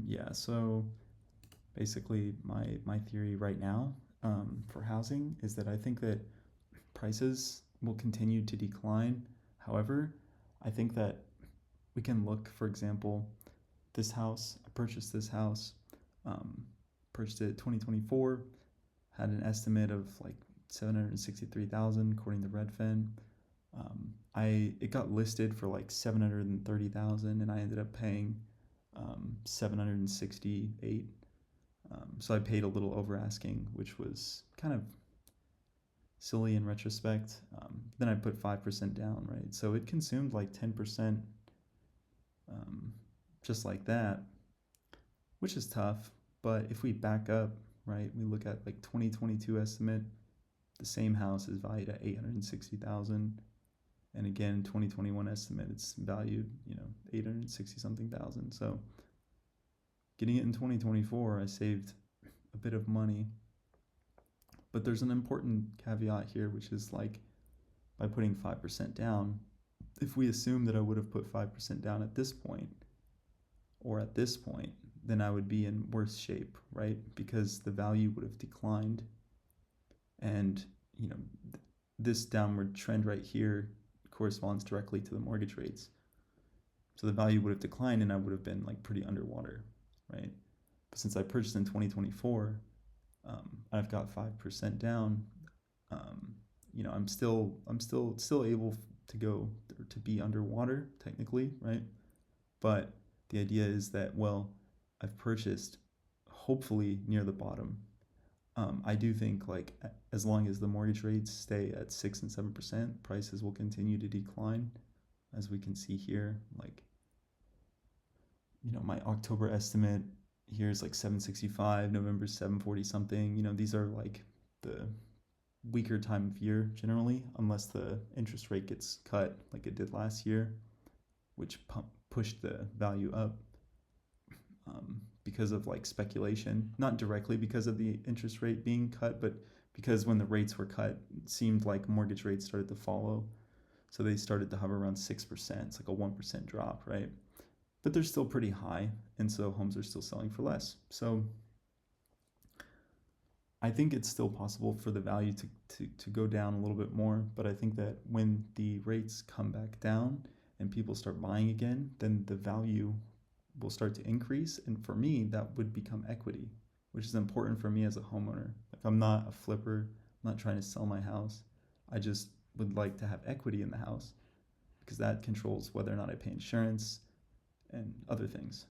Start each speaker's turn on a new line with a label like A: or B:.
A: Yeah, so basically my theory right now for housing is that I think that prices will continue to decline. However, I think that we can look, for example, this house. I purchased this house, um, purchased it 2024, had an estimate of like 763,000 according to Redfin. I it got listed for like 730,000, and I ended up paying 768. So I paid a little over asking, which was kind of silly in retrospect. Then I put 5% down, right? So it consumed like 10%, um, just like that, which is tough. But if we back up, right, we look at like 2022 estimate, the same house is valued at 860,000. And again, 2021 estimate, it's valued, 860 something thousand. So getting it in 2024, I saved a bit of money. But there's an important caveat here, which is like by putting 5% down, if we assume that I would have put 5% down at this point or at this point, then I would be in worse shape, right? Because the value would have declined. And, you know, this downward trend right here corresponds directly to the mortgage rates. So the value would have declined and I would have been like pretty underwater, right? But since I purchased in 2024, I've got 5% down. Um, I'm still able to go to be underwater technically, right? But the idea is that, well, I've purchased hopefully near the bottom. I do think like as long as the mortgage rates stay at 6 and 7%, prices will continue to decline, as we can see here. Like, my October estimate here is like 765, November 740 something. These are like the weaker time of year generally, unless the interest rate gets cut like it did last year, which pushed the value up because of like speculation, not directly because of the interest rate being cut, but because when the rates were cut, it seemed like mortgage rates started to follow. So they started to hover around 6%. It's like a 1% drop, right? But they're still pretty high. And so homes are still selling for less. So I think it's still possible for the value to go down a little bit more. But I think that when the rates come back down and people start buying again, then the value will start to increase. And for me, that would become equity, which is important for me as a homeowner. Like, I'm not a flipper, I'm not trying to sell my house. I just would like to have equity in the house because that controls whether or not I pay insurance and other things.